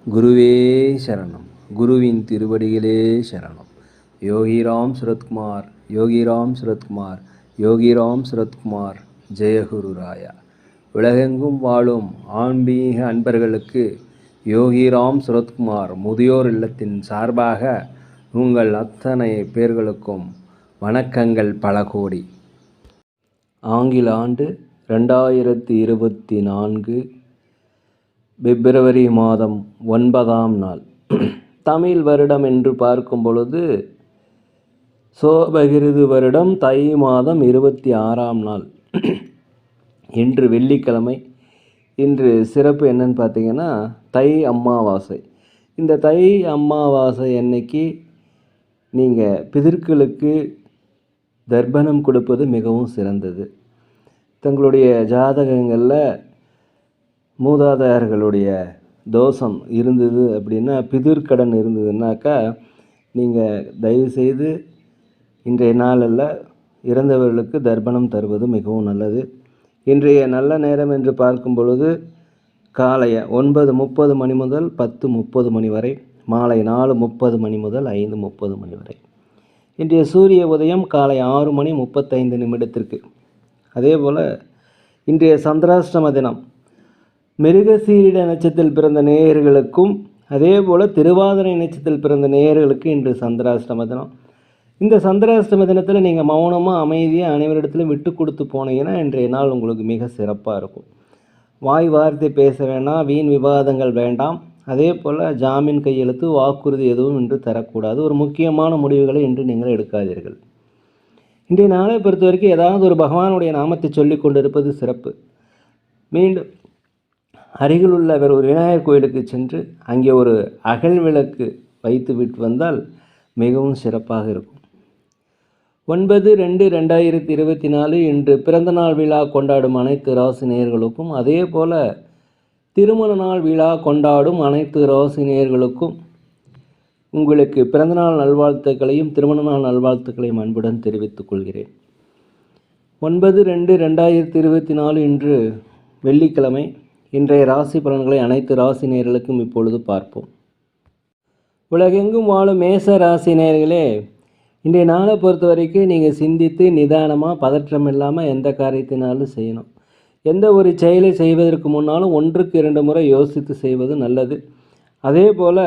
குருவே சரணம். குருவின் திருவடிகளே சரணம். யோகிராம் சுரத்குமார், யோகிராம் சுரத்குமார், யோகிராம் சுரத்குமார். ஜெயகுரு ராயா. உலகெங்கும் வாழும் ஆன்மீக அன்பர்களுக்கு யோகிராம் சுரத்குமார் முதியோர் இல்லத்தின் சார்பாக உங்கள் அத்தனை பேர்களுக்கும் வணக்கங்கள் பல கோடி. ஆங்கில ஆண்டு 2024 பிப்ரவரி மாதம் 9ஆம் நாள். தமிழ் வருடம் என்று பார்க்கும் பொழுது சோபகிருது வருடம் தை மாதம் 26ஆம் நாள். இன்று வெள்ளிக்கிழமை. இன்று சிறப்பு என்னன்னு பார்த்தீங்கன்னா தை அமாவாசை. இந்த தை அமாவாசை அன்னைக்கு நீங்கள் பிதர்களுக்கு தர்ப்பணம் கொடுப்பது மிகவும் சிறந்தது. தங்களுடைய ஜாதகங்களில் மூதாதையர்களுடைய தோஷம் இருந்தது அப்படின்னா, பிதிர்கடன் இருந்ததுன்னாக்கா, நீங்கள் தயவுசெய்து இன்றைய நாளில் இறந்தவர்களுக்கு தர்ப்பணம் தருவது மிகவும் நல்லது. இன்றைய நல்ல நேரம் என்று பார்க்கும் பொழுது காலை 9:30 மணி முதல் 10:30 மணி வரை, மாலை 4:30 மணி முதல் 5:30 மணி வரை. இன்றைய சூரிய உதயம் காலை 6:35 அதே போல் இன்றைய சந்திராஷ்டம தினம் மிருகசீரிட நட்சத்திரத்தில் பிறந்த நேயர்களுக்கும் அதே போல் திருவாதிரை நட்சத்திரத்தில் பிறந்த நேயர்களுக்கு இன்று சந்திராஷ்டம தினம். இந்த சந்திராஷ்டம தினத்தில் நீங்கள் மௌனமாக அமைதியாக அனைவரிடத்திலும் விட்டு கொடுத்து போனீங்கன்னா இன்றைய நாள் உங்களுக்கு மிக சிறப்பாக இருக்கும். வாய் வார்த்தை பேச வேண்டாம், வீண் விவாதங்கள் வேண்டாம். அதே போல் ஜாமீன் கையெழுத்து வாக்குறுதி எதுவும் இன்று தரக்கூடாது. ஒரு முக்கியமான முடிவுகளை இன்று நீங்கள் எடுக்காதீர்கள். இன்றைய நாளை பொறுத்த வரைக்கும் ஏதாவது ஒரு பகவானுடைய நாமத்தை சொல்லி கொண்டிருப்பது சிறப்பு. மீண்டும் அருகில் உள்ள ஒரு விநாயகர் கோயிலுக்கு சென்று அங்கே ஒரு அகல் விளக்கு வைத்து விட்டு வந்தால் மிகவும் சிறப்பாக இருக்கும். 9/2/2024 இன்று பிறந்தநாள் விழா கொண்டாடும் அனைத்து ராசி நேயர்களுக்கும், அதே போல் திருமண நாள் விழா கொண்டாடும் அனைத்து ராசி நேயர்களுக்கும் உங்களுக்கு பிறந்தநாள் நல்வாழ்த்துக்களையும் திருமண நாள் நல்வாழ்த்துக்களையும் அன்புடன் தெரிவித்துக் கொள்கிறேன். 9/2/2024 இன்று வெள்ளிக்கிழமை. இன்றைய ராசி பலன்களை அனைத்து ராசி நேயர்களுக்கும் இப்பொழுது பார்ப்போம். உலகெங்கும் வாழும் மேச ராசி நேயர்களே, இன்றைய நாளை பொறுத்த வரைக்கும் நீங்கள் சிந்தித்து நிதானமாக பதற்றம் இல்லாமல் எந்த காரியத்தினாலும் செய்யணும். எந்த ஒரு செயலை செய்வதற்கு முன்னாலும் 1க்கு 2 முறை யோசித்து செய்வது நல்லது. அதே போல்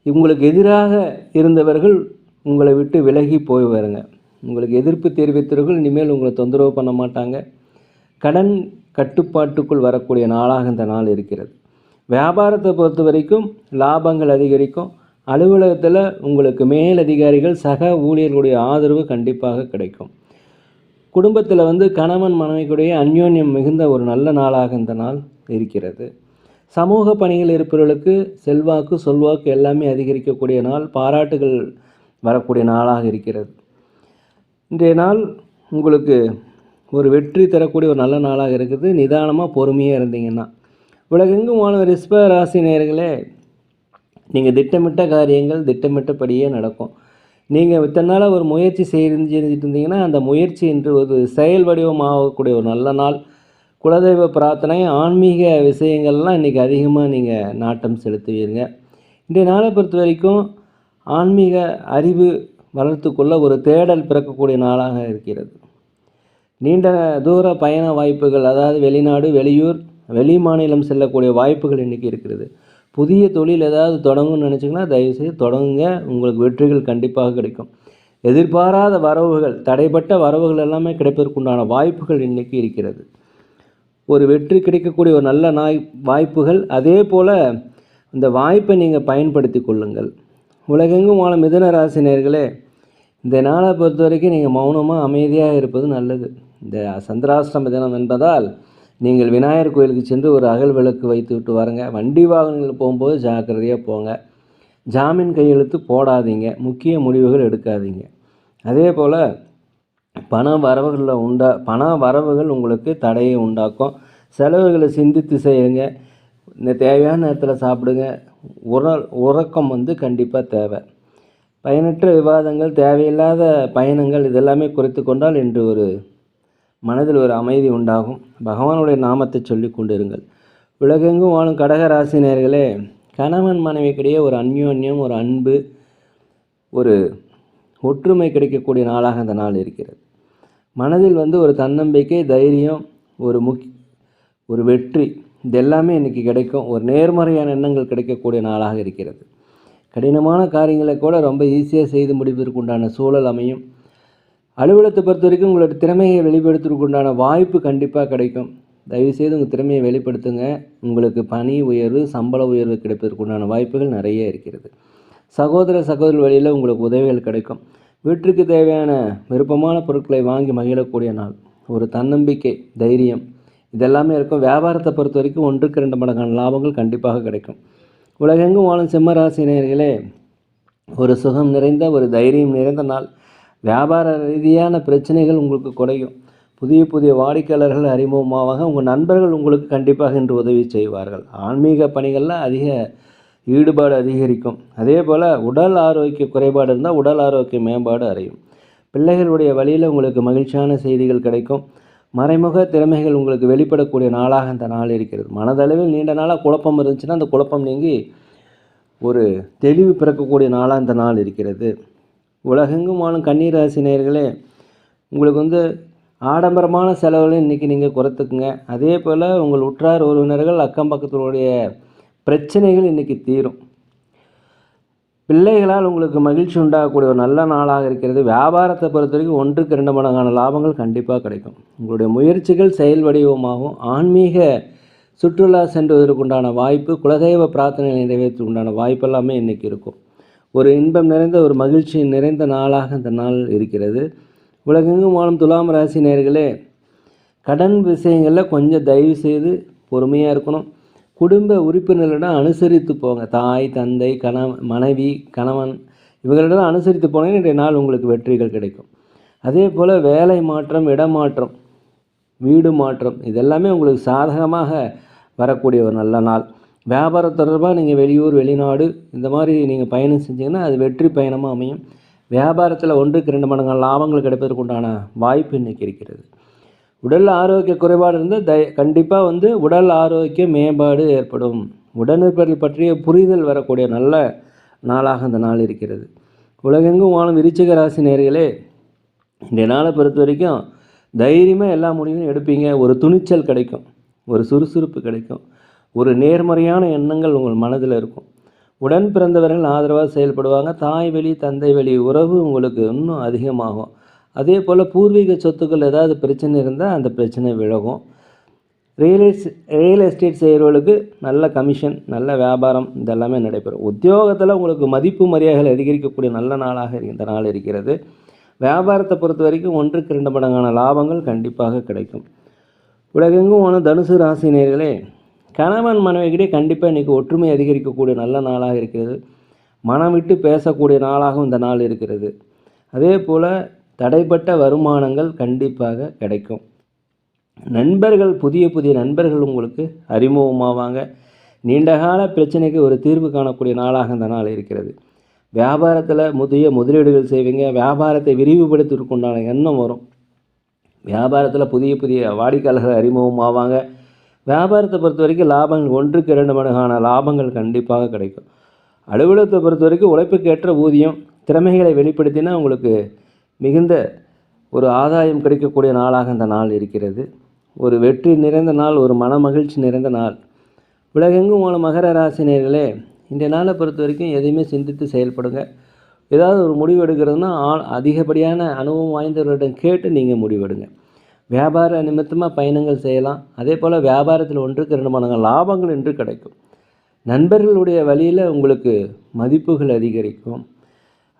உங்களுக்கு எதிராக இருந்தவர்கள் உங்களை விட்டு விலகி போய் வருங்க. உங்களுக்கு எதிர்ப்பு தெரிவித்தவர்கள் இனிமேல் உங்களை தொந்தரவு பண்ண மாட்டாங்க. கடன் கட்டுப்பாட்டுக்குள் வரக்கூடிய நாளாக இந்த நாள் இருக்கிறது. வியாபாரத்தை பொறுத்த வரைக்கும் லாபங்கள் அதிகரிக்கும். அலுவலகத்தில் உங்களுக்கு மேலதிகாரிகள் சக ஊழியர்களுடைய ஆதரவு கண்டிப்பாக கிடைக்கும். குடும்பத்தில் கணவன் மனைவிக்குடைய அந்யோன்யம் மிகுந்த ஒரு நல்ல நாளாக இந்த நாள் இருக்கிறது. சமூக பணிகள் இருப்பவர்களுக்கு செல்வாக்கு சொல்வாக்கு எல்லாமே அதிகரிக்கக்கூடிய நாள், பாராட்டுகள் வரக்கூடிய நாளாக இருக்கிறது. இன்றைய நாள் உங்களுக்கு ஒரு வெற்றி தரக்கூடிய ஒரு நல்ல நாளாக இருக்குது. நிதானமாக பொறுமையாக இருந்தீங்கன்னா. உலகெங்கும் வாழும் ரிஷப ராசி நேயர்களே, நீங்கள் திட்டமிட்ட காரியங்கள் திட்டமிட்டபடியே நடக்கும். நீங்கள் இத்தனை நாளாக ஒரு முயற்சி செஞ்சுட்டு இருந்தீங்கன்னா அந்த முயற்சி இன்று ஒரு செயல் வடிவமாகக்கூடிய ஒரு நல்ல நாள். குலதெய்வ பிரார்த்தனை, ஆன்மீக விஷயங்கள்லாம் இன்றைக்கி அதிகமாக நீங்கள் நாட்டம் செலுத்துவீங்க. இன்றைய நாளை பொறுத்த வரைக்கும் ஆன்மீக அறிவு வளர்த்துக்கொள்ள ஒரு தேடல் பிறக்கக்கூடிய நாளாக இருக்கிறது. நீண்ட தூர பயண வாய்ப்புகள், அதாவது வெளிநாடு, வெளியூர், வெளி மாநிலம் செல்லக்கூடிய வாய்ப்புகள் இன்றைக்கி இருக்கிறது. புதிய தொழில் ஏதாவது தொடங்குன்னு நினச்சிங்கன்னா தயவுசெய்து தொடங்குங்க. உங்களுக்கு வெற்றிகள் கண்டிப்பாக கிடைக்கும். எதிர்பாராத வரவுகள், தடைப்பட்ட வரவுகள் எல்லாமே கிடைப்பதற்குண்டான வாய்ப்புகள் இன்றைக்கி இருக்கிறது. ஒரு வெற்றி கிடைக்கக்கூடிய ஒரு நல்ல வாய்ப்புகள். அதே போல் இந்த வாய்ப்பை நீங்கள் பயன்படுத்தி கொள்ளுங்கள். உலகெங்கும் வாழும் மிதுன ராசி நேயர்களே, இந்த நாளை பொறுத்த வரைக்கும் நீங்கள் மௌனமாக அமைதியாக இருப்பது நல்லது. இந்த சந்திராஷ்டம தினம் என்பதால் நீங்கள் விநாயகர் கோயிலுக்கு சென்று ஒரு அகல் விளக்கு வைத்து விட்டு வாருங்க. வண்டி வாகனங்கள் போகும்போது ஜாக்கிரதையாக போங்க. ஜாமீன் கையெழுத்து போடாதீங்க. முக்கிய முடிவுகள் எடுக்காதீங்க. அதே போல் பண வரவுகள் உங்களுக்கு தடையை உண்டாக்கும். செலவுகளை சிந்தித்து செய்யுங்க. இந்த தேவையான நேரத்தில் சாப்பிடுங்க. உறக்கம் கண்டிப்பாக தேவை. பயனற்ற விவாதங்கள், தேவையில்லாத பயணங்கள் இதெல்லாமே குறைத்து கொண்டால் இன்று ஒரு மனதில் ஒரு அமைதி உண்டாகும். பகவானுடைய நாமத்தை சொல்லி கொண்டிருங்கள். உலகெங்கும் வாழும் கடக ராசி நேயர்களே, கணவன் மனைவிக்கிடையே ஒரு அந்யோன்யம், ஒரு அன்பு, ஒரு ஒற்றுமை கிடைக்கக்கூடிய நாளாக அந்த நாள் இருக்கிறது. மனதில் ஒரு தன்னம்பிக்கை, தைரியம், ஒரு வெற்றி, இது எல்லாமே இன்றைக்கி கிடைக்கும். ஒரு நேர்மறையான எண்ணங்கள் கிடைக்கக்கூடிய நாளாக இருக்கிறது. கடினமான காரியங்களை கூட ரொம்ப ஈஸியாக செய்து முடிப்பதற்கு உண்டான சூழல் அமையும். அலுவலகத்தை பொறுத்த வரைக்கும் உங்களோட திறமையை வெளிப்படுத்துவதற்கு உண்டான வாய்ப்பு கண்டிப்பாக கிடைக்கும். தயவுசெய்து உங்கள் திறமையை வெளிப்படுத்துங்க. உங்களுக்கு பணி உயர்வு, சம்பள உயர்வு கிடைப்பதற்கு உண்டான வாய்ப்புகள் நிறைய இருக்கிறது. சகோதரி வழியில் உங்களுக்கு உதவிகள் கிடைக்கும். வீட்டுக்கு தேவையான விருப்பமான பொருட்களை வாங்கி மகிழக்கூடிய நாள். ஒரு தன்னம்பிக்கை, தைரியம், இதெல்லாமே இருக்கும். வியாபாரத்தை பொறுத்த வரைக்கும் 1க்கு 2 மடங்கான லாபங்கள் கண்டிப்பாக கிடைக்கும். உலகெங்கும் வாழும் சிம்மராசினியர்களே, ஒரு சுகம் நிறைந்த, ஒரு தைரியம் நிறைந்த நாள். வியாபார ரீதியான பிரச்சனைகள் உங்களுக்கு குறையும். புதிய புதிய வாடிக்கையாளர்கள் அறிமுகமாவாக. உங்கள் நண்பர்கள் உங்களுக்கு கண்டிப்பாக இன்று உதவி செய்வார்கள். ஆன்மீக பணிகளில் அதிக ஈடுபாடு அதிகரிக்கும். அதே போல் உடல் ஆரோக்கிய குறைபாடு இருந்தால் உடல் ஆரோக்கிய மேம்பாடு அடையும். பிள்ளைகளுடைய வழியில் உங்களுக்கு மகிழ்ச்சியான செய்திகள் கிடைக்கும். மறைமுக திறமைகள் உங்களுக்கு வெளிப்படக்கூடிய நாளாக இந்த நாள் இருக்கிறது. மனதளவில் நீண்ட நாளாக குழப்பம் இருந்துச்சுன்னா அந்த குழப்பம் நீங்கி ஒரு தெளிவு பிறக்கக்கூடிய நாளாக இந்த நாள் இருக்கிறது. உலகெங்கும் வாழும் கன்னிராசி நேயர்களே, உங்களுக்கு ஆடம்பரமான செலவுகளை இன்றைக்கி நீங்கள் குறைத்துக்குங்க. அதே போல் உங்கள் உற்றார் உறவினர்கள், அக்கம் பக்கத்தினுடைய பிரச்சனைகள் இன்றைக்கி தீரும். பிள்ளைகளால் உங்களுக்கு மகிழ்ச்சி உண்டாகக்கூடிய ஒரு நல்ல நாளாக இருக்கிறது. வியாபாரத்தை பொறுத்த வரைக்கும் 1க்கு 2 மடங்கான லாபங்கள் கண்டிப்பாக கிடைக்கும். உங்களுடைய முயற்சிகள் செயல் வடிவமாகவும். ஆன்மீக சுற்றுலா சென்றுவதற்குண்டான வாய்ப்பு, குலதெய்வ பிரார்த்தனை நிறைவேற்றுக்கு உண்டான வாய்ப்பெல்லாமே இன்றைக்கி இருக்கும். ஒரு இன்பம் நிறைந்த, ஒரு மகிழ்ச்சி நிறைந்த நாளாக இந்த நாள் இருக்கிறது. உலகெங்கும் வாழும் துலாம் ராசி நேயர்களே, கடன் விஷயங்களில் கொஞ்சம் தயவு செய்து பொறுமையாக இருக்கணும். குடும்ப உறுப்பினர்களிடம் அனுசரித்து போங்க. தாய், தந்தை, மனைவி, கணவன், இவர்களிடம் அனுசரித்து போனீங்கன்னா இன்றைய நாள் உங்களுக்கு வெற்றிகள் கிடைக்கும். அதே போல் வேலை மாற்றம், இடமாற்றம், வீடு மாற்றம், இதெல்லாமே உங்களுக்கு சாதகமாக வரக்கூடிய ஒரு நல்ல நாள். வியாபாரம் தொடர்பாக நீங்கள் வெளியூர், வெளிநாடு இந்த மாதிரி நீங்கள் பயணம் செஞ்சீங்கன்னா அது வெற்றி பயணமாக அமையும். வியாபாரத்தில் 1க்கு 2 மடங்கான லாபங்கள் கிடைப்பதற்கு உண்டான வாய்ப்பு இன்றைக்கி இருக்கிறது. உடல் ஆரோக்கிய குறைபாடு இருந்தால் கண்டிப்பாக உடல் ஆரோக்கிய மேம்பாடு ஏற்படும். உடனிருப்பவர்கள் பற்றிய புரிதல் வரக்கூடிய நல்ல நாளாக இந்த நாள் இருக்கிறது. உலகெங்கும் வாழும் விருச்சிக ராசி நேயர்களே, இந்த நாளை பொறுத்த வரைக்கும் தைரியமாக எல்லா முடிவும் எடுப்பீங்க. ஒரு துணிச்சல் கிடைக்கும், ஒரு சுறுசுறுப்பு கிடைக்கும், ஒரு நேர்மறையான எண்ணங்கள் உங்கள் மனதில் இருக்கும். உடன் பிறந்தவர்கள் ஆதரவாக செயல்படுவாங்க. தாய் வழி, தந்தை வழி உறவு உங்களுக்கு இன்னும் அதிகமாகும். அதே போல் பூர்வீக சொத்துக்கள் ஏதாவது பிரச்சனை இருந்தால் அந்த பிரச்சனை விலகும். ரியல் எஸ்டேட் செய்கிறவர்களுக்கு நல்ல கமிஷன், நல்ல வியாபாரம் இதெல்லாமே நடைபெறும். உத்தியோகத்தில் உங்களுக்கு மதிப்பு மரியாதைகள் அதிகரிக்கக்கூடிய நல்ல நாளாக இந்த நாள் இருக்கிறது. வியாபாரத்தை பொறுத்த வரைக்கும் 1க்கு 2 மடங்கான லாபங்கள் கண்டிப்பாக கிடைக்கும். உலகெங்கும் தனுசு ராசி நேயர்களே, கணவன் மனைவிக்கிட்டே கண்டிப்பாக இன்றைக்கி ஒற்றுமை அதிகரிக்கக்கூடிய நல்ல நாளாக இருக்கிறது. மனம் விட்டு பேசக்கூடிய நாளாகவும் இந்த நாள் இருக்கிறது. அதே போல் தடைப்பட்ட வருமானங்கள் கண்டிப்பாக கிடைக்கும். நண்பர்கள், புதிய புதிய நண்பர்கள் உங்களுக்கு அறிமுகமாவாங்க. நீண்டகால பிரச்சனைக்கு ஒரு தீர்வு காணக்கூடிய நாளாக இந்த நாள் இருக்கிறது. வியாபாரத்தில் புதிய முதலீடுகள் செய்வீங்க. வியாபாரத்தை விரிவுபடுத்துவதற்குண்டான எண்ணம் வரும். வியாபாரத்தில் புதிய புதிய வாடிக்கையாளர்கள் அறிமுகமாவாங்க. வியாபாரத்தை பொறுத்த வரைக்கும் லாபங்கள் 1க்கு 2 மடங்கான லாபங்கள் கண்டிப்பாக கிடைக்கும். அலுவலகத்தை பொறுத்த வரைக்கும் உழைப்புக்கேற்ற ஊதியம், திறமைகளை வெளிப்படுத்தினா உங்களுக்கு மிகுந்த ஒரு ஆதாயம் கிடைக்கக்கூடிய நாளாக இந்த நாள் இருக்கிறது. ஒரு வெற்றி நிறைந்த நாள், ஒரு மன மகிழ்ச்சி நிறைந்த நாள். உலகெங்கும் வாழும் மகர ராசி நேயர்களே, இந்த நாளை பொறுத்த வரைக்கும் எதையுமே சிந்தித்து செயல்படுங்க. ஏதாவது ஒரு முடிவு எடுக்கிறதுனா அதிகப்படியான அனுபவம் வாய்ந்தவர்களிடம் கேட்டு நீங்கள் முடிவெடுங்க. வியாபார நிமித்தமாக பயணங்கள் செய்யலாம். அதே போல் வியாபாரத்தில் 1க்கு 2 மடங்கு லாபங்கள் என்று கிடைக்கும். நண்பர்களுடைய வழியில் உங்களுக்கு மதிப்புகள் அதிகரிக்கும்.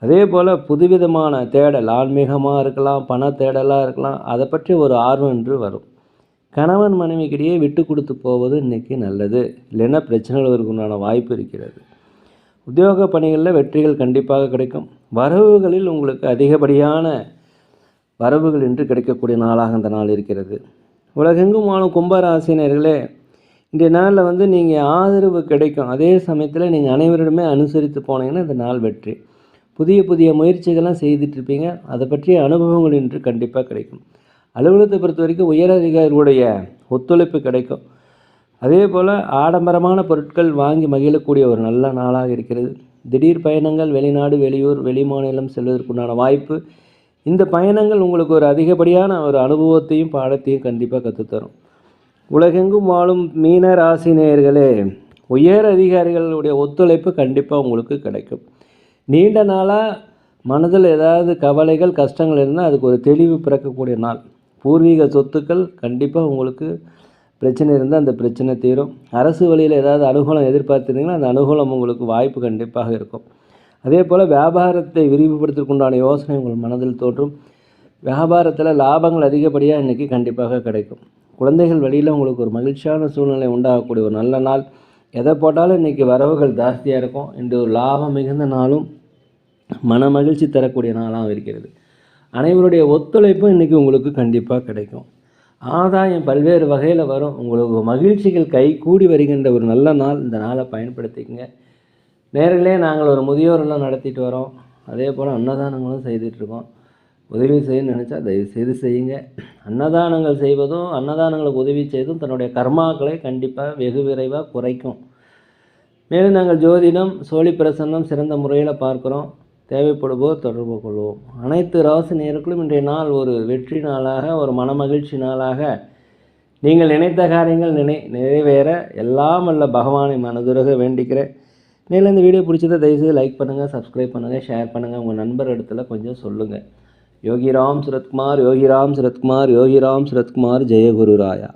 அதே போல் புதுவிதமான தேடல், ஆன்மீகமாக இருக்கலாம், பண தேடலாக இருக்கலாம், அதை பற்றி ஒரு ஆர்வம் என்று வரும். கணவன் மனைவிக்கிடையே விட்டு கொடுத்து போவது இன்றைக்கி நல்லது. இல்லைன்னா பிரச்சனைகளுக்கு உண்டான வாய்ப்பு இருக்கிறது. உத்தியோக பணிகளில் வெற்றிகள் கண்டிப்பாக கிடைக்கும். வரவுகளில் உங்களுக்கு அதிகப்படியான வரவுகள் என்று கிடைக்கக்கூடிய நாளாக இந்த நாள் இருக்கிறது. உலகெங்கும் வாழும் கும்பராசினியர்களே, இன்றைய நாளில் நீங்கள் ஆதரவு கிடைக்கும். அதே சமயத்தில் நீங்கள் அனைவரிடமே அனுசரித்து போனீங்கன்னா இந்த நாள் வெற்றி. புதிய புதிய முயற்சிகள்லாம் செய்துட்ருப்பீங்க. அதை பற்றிய அனுபவங்கள் இன்று கண்டிப்பாக கிடைக்கும். அலுவலகத்தை பொறுத்த வரைக்கும் உயர் அதிகாரிகளுடைய ஒத்துழைப்பு கிடைக்கும். அதே போல் ஆடம்பரமான பொருட்கள் வாங்கி மகிழக்கூடிய ஒரு நல்ல நாளாக இருக்கிறது. திடீர் பயணங்கள், வெளிநாடு, வெளியூர், வெளிமாநிலம் செல்வதற்குண்டான வாய்ப்பு. இந்த பயணங்கள் உங்களுக்கு ஒரு அதிகப்படியான ஒரு அனுபவத்தையும் பாடத்தையும் கண்டிப்பாக கற்றுத்தரும். உலகெங்கும் வாழும் மீன ராசி நேயர்களே, உயர் அதிகாரிகளுடைய ஒத்துழைப்பு கண்டிப்பாக உங்களுக்கு கிடைக்கும். நீண்ட நாளாக மனதில் ஏதாவது கவலைகள், கஷ்டங்கள் இருந்தால் அதுக்கு ஒரு தெளிவு பிறக்கக்கூடிய நாள். பூர்வீக சொத்துக்கள் கண்டிப்பாக உங்களுக்கு பிரச்சனை இருந்தால் அந்த பிரச்சனை தீரும். அரசு வழியில் ஏதாவது அனுகூலம் எதிர்பார்த்துருந்தீங்கன்னா அந்த அனுகூலம் உங்களுக்கு வாய்ப்பு கண்டிப்பாக இருக்கும். அதே போல் வியாபாரத்தை விரிவுபடுத்துவதற்குண்டான யோசனை உங்கள் மனதில் தோன்றும். வியாபாரத்தில் லாபங்கள் அதிகப்படியாக இன்றைக்கி கண்டிப்பாக கிடைக்கும். குழந்தைகள் வழியில் உங்களுக்கு ஒரு மகிழ்ச்சியான சூழ்நிலை உண்டாகக்கூடிய ஒரு நல்ல நாள். எதை போட்டாலும் இன்றைக்கி வரவுகள் ஜாஸ்தியாக இருக்கும். இன்று ஒரு லாபம் மிகுந்த நாளும் மன மகிழ்ச்சி தரக்கூடிய நாளாகவும் இருக்கிறது. அனைவருடைய ஒத்துழைப்பும் இன்றைக்கி உங்களுக்கு கண்டிப்பாக கிடைக்கும். ஆதாயம் பல்வேறு வகையில் வரும். உங்களுக்கு மகிழ்ச்சிகள் கை கூடி வருகின்ற ஒரு நல்ல நாள். இந்த நாளை பயன்படுத்திக்கங்க. நேரிலே நாங்கள் ஒரு முதியோரெல்லாம் நடத்திட்டு வரோம். அதே போல் அன்னதானங்களும் செய்துட்ருக்கோம். உதவி செய்யணும்னு நினச்சா தயவுசெய்து செய்யுங்க. அன்னதானங்கள் செய்வதும் அன்னதானங்களுக்கு உதவி செய்வதும் தன்னுடைய கர்மாக்களை கண்டிப்பாக வெகு விரைவாக குறைக்கும். மேலும் நாங்கள் ஜோதிடம், சோழி பிரசன்னம் சிறந்த முறையில் பார்க்குறோம். தேவைப்படுவோர் தொடர்பு கொள்வோம். அனைத்து ராசி நேயர்களும் இன்றைய நாள் ஒரு வெற்றி நாளாக, ஒரு மனமகிழ்ச்சி நாளாக, நீங்கள் நினைத்த காரியங்கள் நிறைவேற எல்லாம் வல்ல பகவானை மனதுருக வேண்டிக்கிறேன். மேலும் இந்த வீடியோ பிடிச்சதை தயவுசெய்து லைக் பண்ணுங்கள், சப்ஸ்கிரைப் பண்ணுங்கள், ஷேர் பண்ணுங்கள். உங்கள் நண்பர் இடத்துல கொஞ்சம் சொல்லுங்கள். யோகிராம் சுரத்குமார், யோகிராம் சுரத்குமார், யோகிராம் சுரத்குமார், ஜெய குரு ராயா.